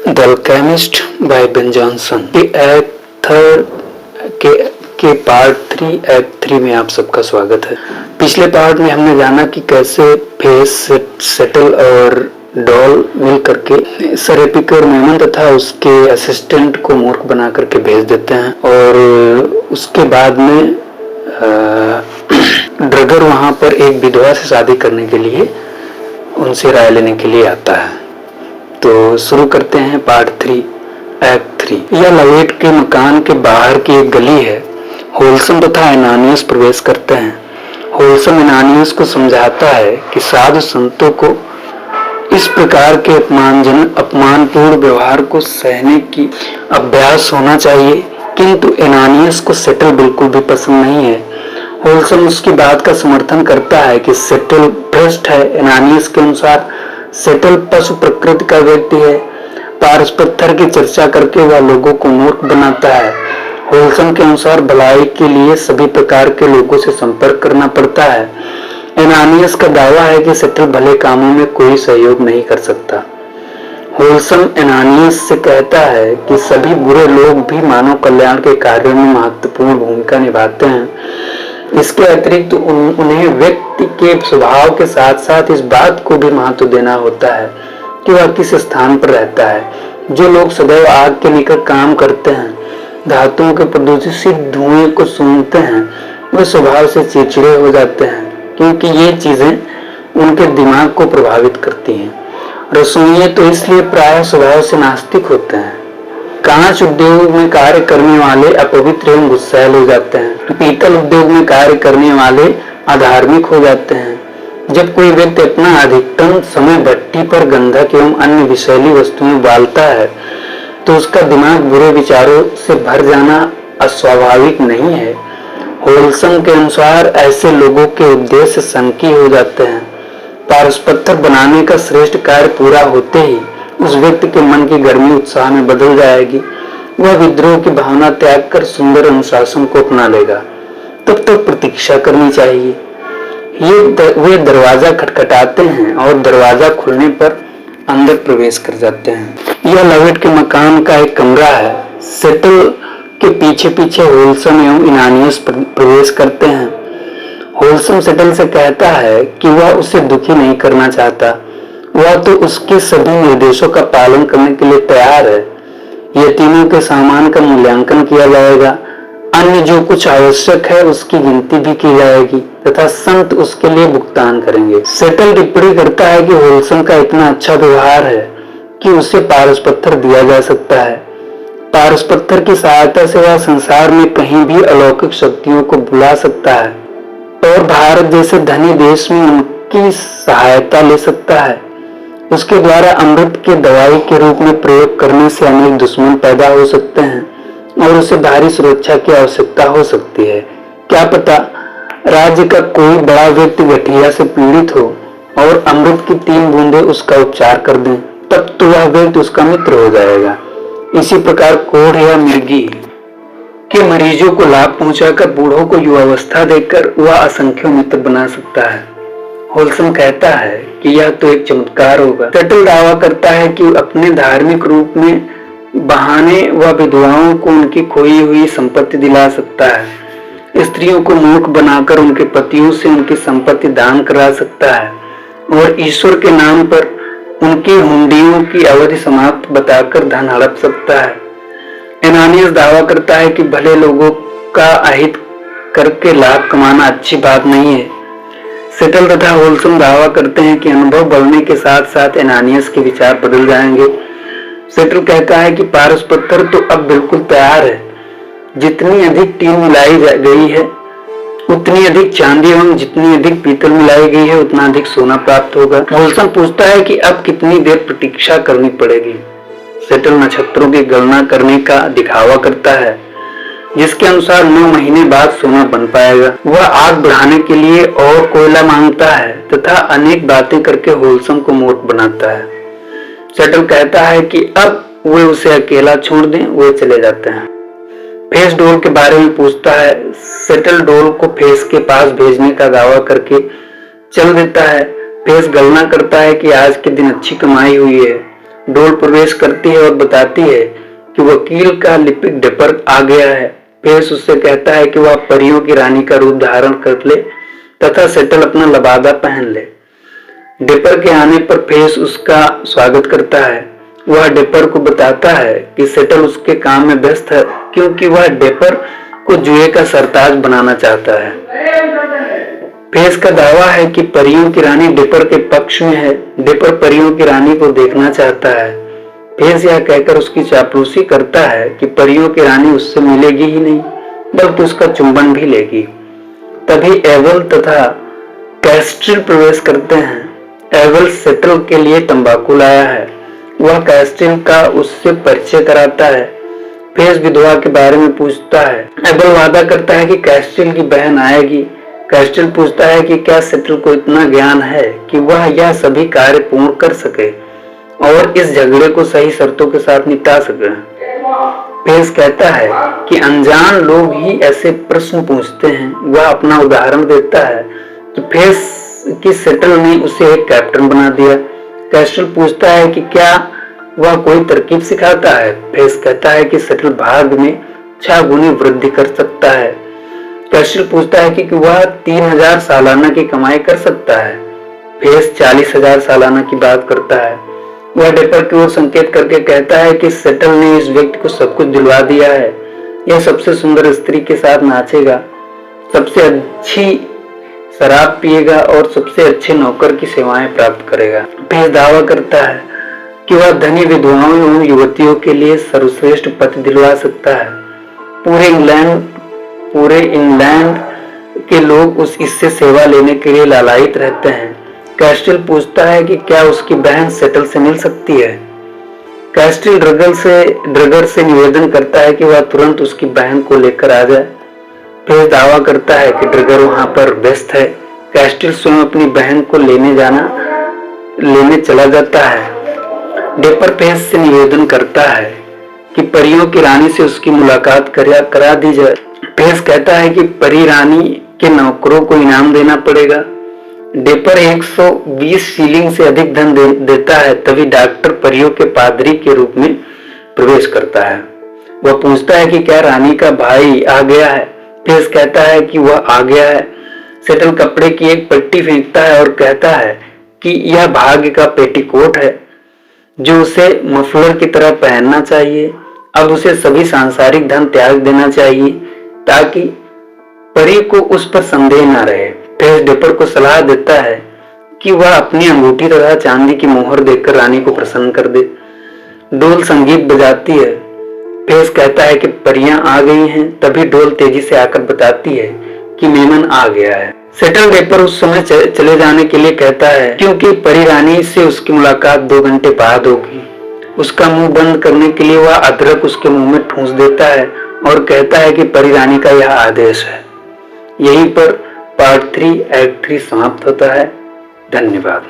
The alchemist by Ben Jonson के act के part 3 act 3 में आप सबका स्वागत है। पिछले पार्ट में हमने जाना कि कैसे फेस, सेटल और डॉल मिल करके सर एपिकर मेमन तथा उसके असिस्टेंट को मूर्ख बना करके भेज देते हैं और उसके बाद में ड्रगर वहां पर एक विधवा से शादी करने के लिए उनसे राय लेने के लिए आता है। तो शुरू करते हैं पार्ट 3 एक्ट 3। यह लवेट के मकान के बाहर की एक गली है। होल्सम तथा एनानियस प्रवेश करते हैं। होल्सम एनानियस को समझाता है कि साधु संतों को इस प्रकार के अपमानपूर्ण व्यवहार को सहने की अभ्यास होना चाहिए, किंतु एनानियस को सेटल बिल्कुल भी पसंद नहीं है। होल्सम उसकी बात का समर्थन करता है कि सेटल भ्रष्ट है। एनानियस के अनुसार सेटल पशु प्रकृति का व्यक्ति है। पारस पत्थर की चर्चा करके वह लोगों को मूर्ख बनाता है। होल्सम के अनुसार भलाई के लिए सभी प्रकार के लोगों से संपर्क करना पड़ता है। एनानियस का दावा है कि सेटल भले कामों में कोई सहयोग नहीं कर सकता। होल्सम एनानियस से कहता है कि सभी बुरे लोग भी मानव कल्याण के कार्यों में महत्वपूर्ण भूमिका निभाते हैं। इसके अतिरिक्त उन्हें व्यक्ति के स्वभाव के साथ साथ इस बात को भी महत्व देना होता है कि वह किस स्थान पर रहता है। जो लोग सदैव आग के निकट काम करते हैं, धातुओं के प्रदूषित धुएं को सूंघते हैं, वे स्वभाव से चिड़चिड़े हो जाते हैं, क्योंकि ये चीजें उनके दिमाग को प्रभावित करती हैं। रसोइये तो इसलिए प्रायः स्वभाव से नास्तिक होते हैं। कांच उद्योग में कार्य करने वाले अपवित्र एवं गुस्सैल हो जाते हैं। पीतल उद्योग में कार्य करने वाले अधार्मिक हो जाते हैं। जब कोई व्यक्ति अपना अधिकतम समय भट्टी पर गंधक एवं अन्य विषैली वस्तुएं उबालता है तो उसका दिमाग बुरे विचारों से भर जाना अस्वाभाविक नहीं है। होल्सम के अनुसार ऐसे लोगों के उद्देश्य संकीर्ण हो जाते हैं। पारस पत्थर बनाने का श्रेष्ठ कार्य पूरा होते ही उस व्यक्ति के मन की गर्मी उत्साह में बदल जाएगी। वह विद्रोह की भावना त्याग कर सुंदर अनुशासन को अपना लेगा। तब तक प्रतीक्षा करनी चाहिए। वे दरवाजा खटखटाते हैं और दरवाजा खुलने पर अंदर प्रवेश कर जाते हैं। यह लवेट के मकान का एक कमरा है। सेटल के पीछे पीछे होल्सम एवं एनानियस प्रवेश करते हैं। होल्सम सेटल से कहता है कि वह उसे दुखी नहीं करना चाहता। वह तो उसके सभी निर्देशों का पालन करने के लिए तैयार है। यतीमों के सामान का मूल्यांकन किया जाएगा। अन्य जो कुछ आवश्यक है उसकी गिनती भी की जाएगी तथा संत उसके लिए भुगतान करेंगे। सेटल टिप्पणी करता है कि होल्सम का इतना अच्छा व्यवहार है कि उसे पारस पत्थर दिया जा सकता है। पारस पत्थर की सहायता से वह संसार में कहीं भी अलौकिक शक्तियों को बुला सकता है और भारत जैसे धनी देश में उनकी सहायता ले सकता है। उसके द्वारा अमृत के दवाई के रूप में प्रयोग करने से अनेक दुश्मन पैदा हो सकते हैं और उसे भारी सुरक्षा की आवश्यकता हो सकती है। क्या पता राज्य का कोई बड़ा व्यक्ति गठिया से पीड़ित हो और अमृत की 3 बूंदें उसका उपचार कर दें, तब तो वह व्यक्ति उसका मित्र हो जाएगा। इसी प्रकार कोढ़ या मिर्गी के मरीजों को लाभ पहुंचाकर बूढ़ों को युवावस्था देकर वह असंख्य मित्र बना सकता है। होल्सम कहता है कि यह तो एक चमत्कार होगा। सेटल दावा करता है कि अपने धार्मिक रूप में बहाने वह विधवाओं को उनकी खोई हुई संपत्ति दिला सकता है। स्त्रियों को मूर्ख बनाकर उनके पतियों से उनकी संपत्ति दान करा सकता है और ईश्वर के नाम पर उनकी हुंडियों की अवधि समाप्त बताकर धन हड़प सकता है। एनानियस दावा करता है कि भले लोगों का अहित करके लाभ कमाना अच्छी बात नहीं है। सेटल तथा होल्सम दावा करते हैं कि अनुभव बढ़ने के साथ साथ एनानियस के विचार बदल जाएंगे। सेटल कहता है कि पारस पत्थर तो अब बिल्कुल तैयार है। जितनी अधिक टीन मिलाई गई है उतनी अधिक चांदी एवं जितनी अधिक पीतल मिलाई गई है उतना अधिक सोना प्राप्त होगा। होल्सम पूछता है कि अब कितनी देर प्रतीक्षा करनी पड़ेगी। सेटल नक्षत्रों की गणना करने का दिखावा करता है जिसके अनुसार 9 महीने बाद सोना बन पाएगा। वह आग बढ़ाने के लिए और कोयला मांगता है तथा अनेक बातें करके होल्सम को मूर्ख बनाता है। सेटल कहता है कि अब वे उसे अकेला छोड़ दें। वे चले जाते हैं। फेस डोल के बारे में पूछता है। सेटल डोल को फेस के पास भेजने का दावा करके चल देता है। फेस गणना करता है कि आज के दिन अच्छी कमाई हुई है। डोल प्रवेश करती है और बताती है कि वकील का लिपिक डिपर आ गया है। फेस उससे कहता है कि वह परियों की रानी का रूप धारण कर ले तथा सेटल अपना लबादा पहन ले। डिपर के आने पर फेस उसका स्वागत करता है। वह डिपर को बताता है कि सेटल उसके काम में व्यस्त है क्योंकि वह डिपर को जुए का सरताज बनाना चाहता है। फेस का दावा है कि परियों की रानी डिपर के पक्ष में है। डिपर परियों की रानी को देखना चाहता है। फेस यह कहकर उसकी चापलूसी करता है कि परियों की रानी उससे मिलेगी ही नहीं बल्कि उसका चुंबन भी लेगी। तभी एवल तथा कैस्ट्रिल प्रवेश करते हैं। एवल सेटल के लिए तंबाकू लाया है। वह कैस्ट्रिल का उससे परिचय कराता है। फेस विधवा के बारे में पूछता है। एवल वादा करता है कि कैस्ट्रिल की बहन आएगी। कैस्ट्रिल पूछता है कि क्या सेटल को इतना ज्ञान है कि वह यह सभी कार्य पूर्ण कर सके और इस झगड़े को सही शर्तों के साथ निपटा सके। फेस कहता है कि अनजान लोग ही ऐसे प्रश्न पूछते हैं। वह अपना उदाहरण देता है कि फेस की सेटल ने उसे एक कैप्टन बना दिया। कैस्ट्रिल पूछता है कि क्या वह कोई तरकीब सिखाता है। फेस कहता है कि सेटल भाग में 6 गुनी वृद्धि कर सकता है। कैस्ट्रिल पूछता है कि वह 3000 सालाना की कमाई कर सकता है। फेस 40,000 सालाना की बात करता है। वह डिपर की ओर संकेत करके कहता है कि सेटल ने इस व्यक्ति को सब कुछ दिलवा दिया है। यह सबसे सुंदर स्त्री के साथ नाचेगा, सबसे अच्छी शराब पिएगा और सबसे अच्छे नौकर की सेवाएं प्राप्त करेगा। फेस दावा करता है कि वह धनी विधवाओं एवं युवतियों के लिए सर्वश्रेष्ठ पति दिलवा सकता है। पूरे इंग्लैंड के लोग इससे सेवा लेने के लिए लालायित रहते हैं। कैस्ट्रिल पूछता है कि क्या उसकी बहन सेटल से मिल सकती है। कैस्ट्रिल ड्रगर से निवेदन करता है कि वह तुरंत उसकी बहन को लेकर आ जाए। फेस दावा करता है कि ड्रगर वहां पर व्यस्त है। कैस्ट्रिल स्वयं अपनी बहन को लेने चला जाता है। डिपर फेस से निवेदन करता है कि परियों की रानी से उसकी मुलाकात करा दी जाए। फेस कहता है कि परी रानी के नौकरों को इनाम देना पड़ेगा। डिपर 120 शीलिंग से अधिक धन देता है। तभी डॉक्टर परियों के पादरी के रूप में प्रवेश करता है। वह पूछता है कि क्या रानी का भाई आ गया है। फेस कहता है कि वह आ गया है। सेटल कपड़े की एक पट्टी फेंकता है और कहता है कि यह भाग्य का पेटीकोट है जो उसे मफलर की तरह पहनना चाहिए। अब उसे सभी सांसारिक धन त्याग देना चाहिए ताकि परी को उस पर संदेह न रहे। फेस डिपर को सलाह देता है कि वह अपनी अंगूठी तथा चांदी की मोहर देकर रानी को प्रसन्न कर दे। डोल संगीत बजाती है। फेस कहता है कि परियां आ गई हैं। तभी डोल तेजी से आकर बताती है कि मेमन आ गया है। सेटल डिपर उस समय चले जाने के लिए कहता है क्योंकि परी रानी से उसकी मुलाकात 2 घंटे बाद होगी। उसका मुंह बंद करने के लिए वह अदरक उसके मुंह में ठूंस देता है और कहता है कि परी रानी का यह आदेश है। यहीं पर पार्ट 3 एक्ट 3 समाप्त होता है। धन्यवाद।